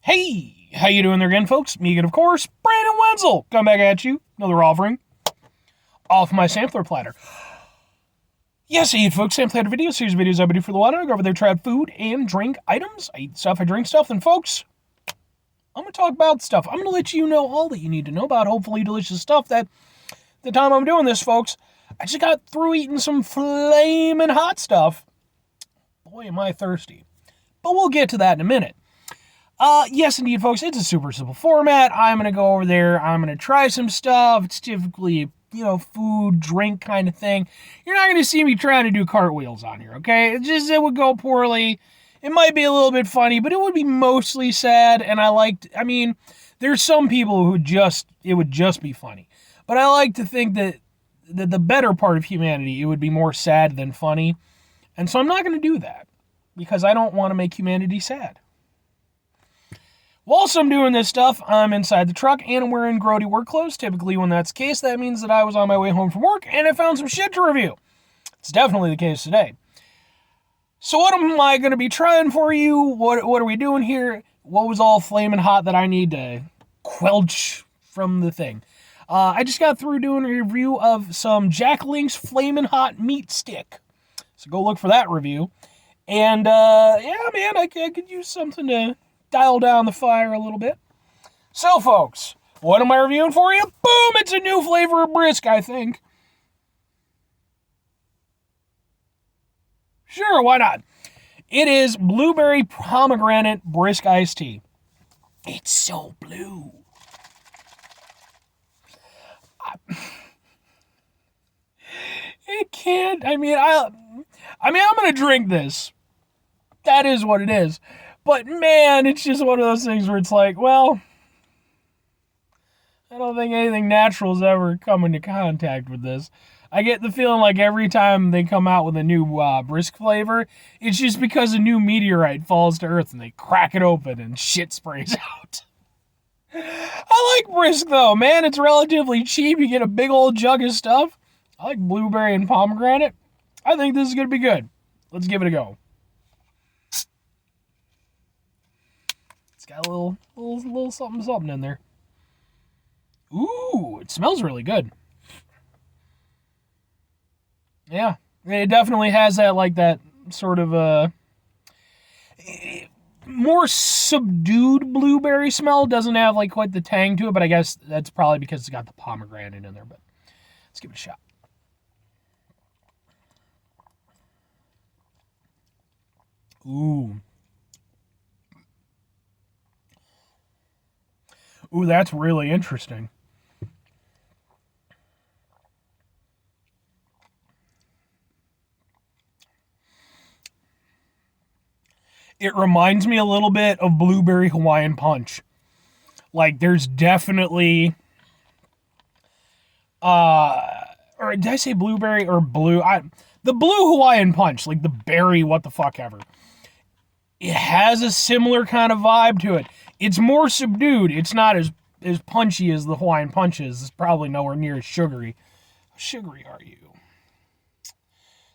Hey, how you doing there again, folks? Me again, of course, Brandon Wenzel. Come back at you. Another offering off my sampler platter. Yes, I eat folks. Sampler platter videos, series of videos I do for the water. I go over there, try out food and drink items. I eat stuff, I drink stuff, and folks, I'm going to talk about stuff. I'm going to let you know all that you need to know about hopefully delicious stuff that the time I'm doing this, folks, I just got through eating some flaming hot stuff. Boy, am I thirsty. But we'll get to that in a minute. Yes, indeed, folks, it's a super simple format. I'm going to go over there. I'm going to try some stuff. It's typically, food, drink kind of thing. You're not going to see me trying to do cartwheels on here, okay? It would go poorly. It might be a little bit funny, but it would be mostly sad. And there's some people who it would just be funny. But I like to think that the better part of humanity, it would be more sad than funny. And so I'm not going to do that because I don't want to make humanity sad. Whilst I'm doing this stuff, I'm inside the truck and I'm wearing grody work clothes. Typically, when that's the case, that means that I was on my way home from work and I found some shit to review. It's definitely the case today. So what am I going to be trying for you? What are we doing here? What was all flaming hot that I need to quelch from the thing? I just got through doing a review of some Jack Link's Flamin' Hot Meat Stick. So go look for that review. And, I could use something to dial down the fire a little bit. So, folks, what am I reviewing for you? Boom! It's a new flavor of Brisk, I think. Sure, why not? It is Blueberry Pomegranate Brisk Iced Tea. It's so blue. It can't. I'm going to drink this. That is what it is. But, man, it's just one of those things where it's like, well, I don't think anything natural has ever come into contact with this. I get the feeling like every time they come out with a new Brisk flavor, it's just because a new meteorite falls to Earth and they crack it open and shit sprays out. I like Brisk, though, man. It's relatively cheap. You get a big old jug of stuff. I like blueberry and pomegranate. I think this is going to be good. Let's give it a go. Got a little something in there. Ooh, it smells really good. Yeah, it definitely has that sort of more subdued blueberry smell. Doesn't have quite the tang to it, but I guess that's probably because it's got the pomegranate in there. But let's give it a shot. Ooh, that's really interesting. It reminds me a little bit of Blueberry Hawaiian Punch. There's definitely, or did I say blueberry or blue? The Blue Hawaiian Punch, the berry what the fuck ever. It has a similar kind of vibe to it. It's more subdued. It's not as punchy as the Hawaiian Punch is. It's probably nowhere near as sugary. How sugary are you?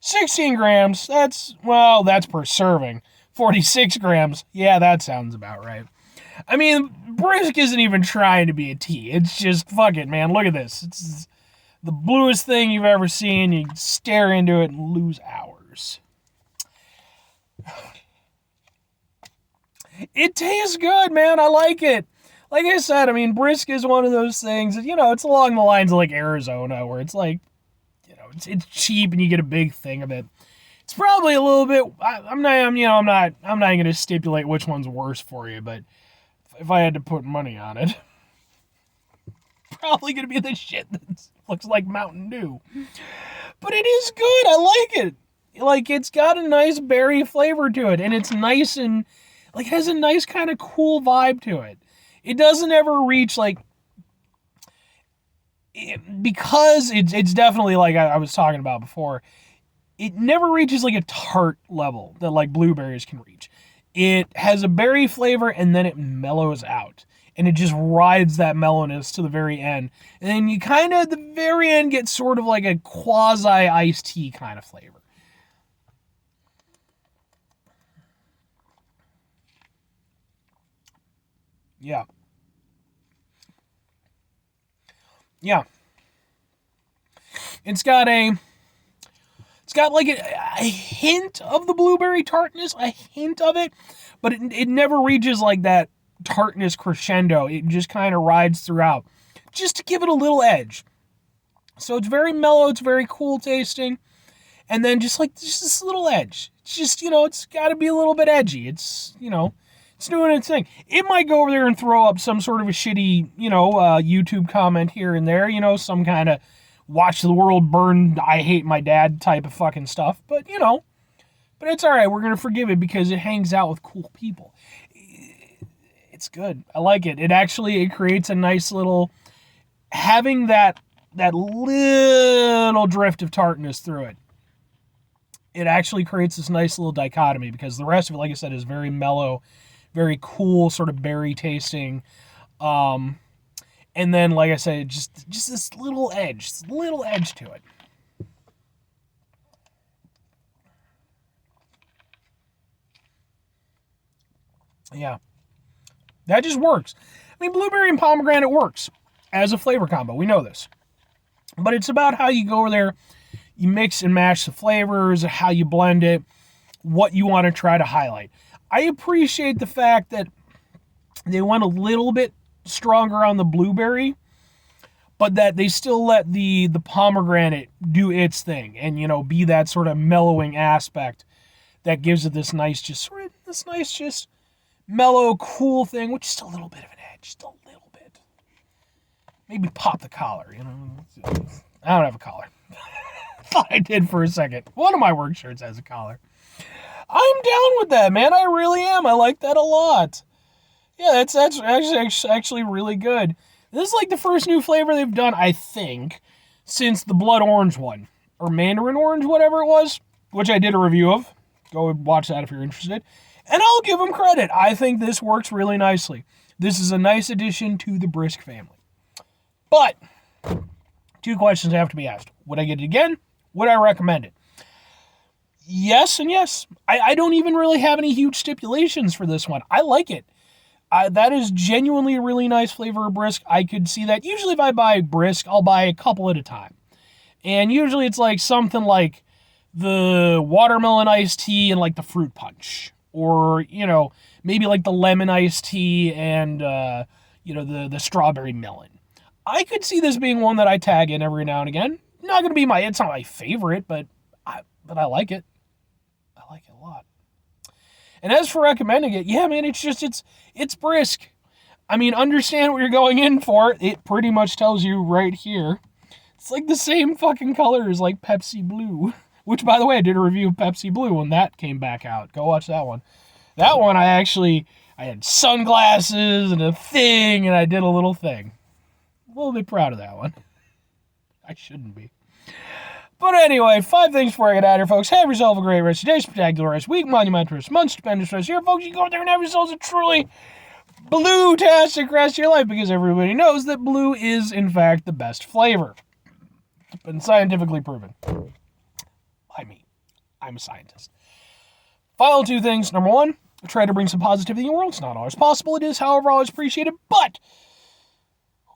16 grams. That's per serving. 46 grams. Yeah, that sounds about right. Brisk isn't even trying to be a tea. It's just, fuck it, man. Look at this. It's the bluest thing you've ever seen. You stare into it and lose hours. It tastes good, man. I like it. Like I said, Brisk is one of those things that, it's along the lines of Arizona where it's it's cheap and you get a big thing of it. It's probably a little bit, I'm not going to stipulate which one's worse for you, but if I had to put money on it, probably going to be the shit that looks like Mountain Dew. But it is good. I like it. It's got a nice berry flavor to it and it's nice and it has a nice kind of cool vibe to it. It doesn't ever reach because it's definitely I was talking about before. It never reaches a tart level that blueberries can reach. It has a berry flavor and then it mellows out. And it just rides that mellowness to the very end. And then you kind of at the very end get sort of a quasi iced tea kind of flavor. Yeah. Yeah. It's got like a hint of the blueberry tartness, a hint of it, but it never reaches like that tartness crescendo. It just kind of rides throughout, just to give it a little edge. So it's very mellow, it's very cool tasting, and then just this little edge. It's just, it's got to be a little bit edgy. It's, it's doing its thing. It might go over there and throw up some sort of a shitty, YouTube comment here and there, some kind of watch the world burn, I hate my dad type of fucking stuff. But, but it's all right. We're going to forgive it because it hangs out with cool people. It's good. I like it. It creates a nice little, having that little drift of tartness through it. It actually creates this nice little dichotomy because the rest of it, like I said, is very mellow, very cool, sort of berry tasting. And then, like I said, just this little edge to it. Yeah. That just works. I mean, blueberry and pomegranate works as a flavor combo. We know this. But it's about how you go over there, you mix and mash the flavors, how you blend it, what you want to try to highlight. I appreciate the fact that they went a little bit stronger on the blueberry, but that they still let the pomegranate do its thing and, be that sort of mellowing aspect that gives it this nice, just mellow, cool thing, which is just a little bit of an edge, just a little bit. Maybe pop the collar, I don't have a collar. Thought I did for a second. One of my work shirts has a collar. I'm down with that, man. I really am. I like that a lot. Yeah, that's actually really good. This is like the first new flavor they've done, I think, since the blood orange one. Or mandarin orange, whatever it was, which I did a review of. Go watch that if you're interested. And I'll give them credit. I think this works really nicely. This is a nice addition to the Brisk family. But 2 questions have to be asked. Would I get it again? Would I recommend it? Yes and yes. I don't even really have any huge stipulations for this one. I like it. That is genuinely a really nice flavor of Brisk. I could see that. Usually if I buy Brisk, I'll buy a couple at a time. And usually it's like something like the watermelon iced tea and like the fruit punch. Or, maybe like the lemon iced tea and, the strawberry melon. I could see this being one that I tag in every now and again. Not going to be it's not my favorite, but I like it. I like it a lot. And as for recommending it, yeah, man, it's Brisk. I mean, understand what you're going in for. It pretty much tells you right here. It's like the same fucking color as like Pepsi Blue. Which, by the way, I did a review of Pepsi Blue when that came back out. Go watch that one. That one, I had sunglasses and a thing, and I did a little thing. A little bit proud of that one. I shouldn't be. But anyway, 5 things before I get out of here, folks. Have yourself a great rest of your day, spectacular rest, week, monumental rest, month, stupendous rest. Here, folks, you go out there and have yourselves a truly blue-tastic rest of your life, because everybody knows that blue is, in fact, the best flavor. It's been scientifically proven. By me. I'm a scientist. Final 2 things. Number 1, try to bring some positivity in the world. It's not always possible. It is, however, always appreciated, but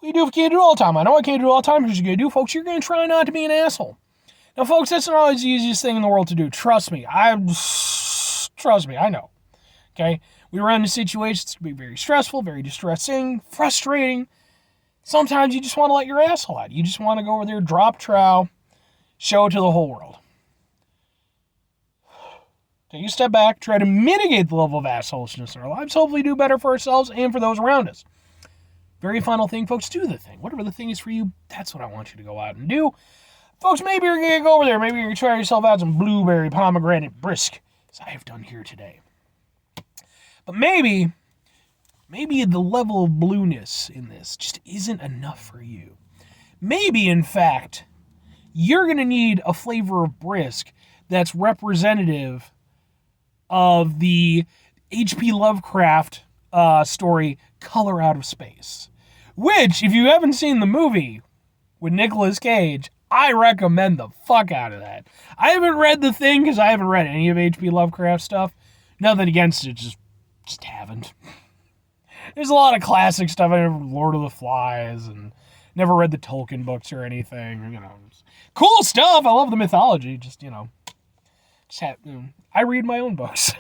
we do if we can't do it all the time. I know I can't do it all the time. Here's what you're going to do, folks. You're going to try not to be an asshole. Now, folks, that's not always the easiest thing in the world to do. Trust me. I know. Okay? We run into situations that can be very stressful, very distressing, frustrating. Sometimes you just want to let your asshole out. You just want to go over there, drop trow, show it to the whole world. Take a step back, try to mitigate the level of assholishness in our lives, hopefully do better for ourselves and for those around us. Very final thing, folks, do the thing. Whatever the thing is for you, that's what I want you to go out and do. Folks, maybe you're going to go over there. Maybe you're going to try yourself out some blueberry, pomegranate, Brisk, as I have done here today. But maybe the level of blueness in this just isn't enough for you. Maybe, in fact, you're going to need a flavor of Brisk that's representative of the H.P. Lovecraft story, Color Out of Space. Which, if you haven't seen the movie with Nicolas Cage, I recommend the fuck out of that. I haven't read The Thing because I haven't read any of H.P. Lovecraft stuff. Nothing against it, just haven't. There's a lot of classic stuff. I never Lord of the Flies and never read the Tolkien books or anything. You know, cool stuff. I love the mythology. Just I read my own books.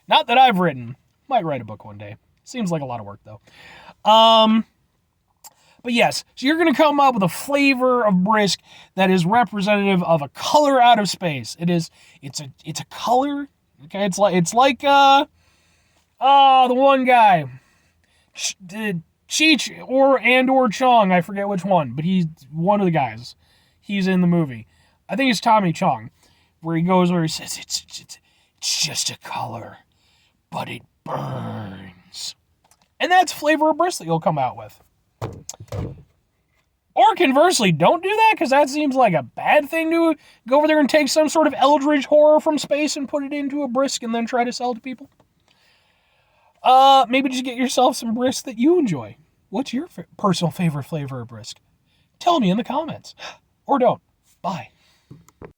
Not that I've written. Might write a book one day. Seems like a lot of work though. But yes, so you're going to come up with a flavor of Brisk that is representative of a color out of space. It's a color. Okay, it's like the one guy, Cheech or Chong, I forget which one, but he's one of the guys. He's in the movie. I think it's Tommy Chong, where he says it's just a color, but it burns. And that's flavor of Brisk that you'll come out with. Or conversely, don't do that, because that seems like a bad thing to go over there and take some sort of eldritch horror from space and put it into a Brisk and then try to sell to people. Maybe just get yourself some Brisk that you enjoy. What's your personal favorite flavor of Brisk? Tell me in the comments. Or don't. Bye.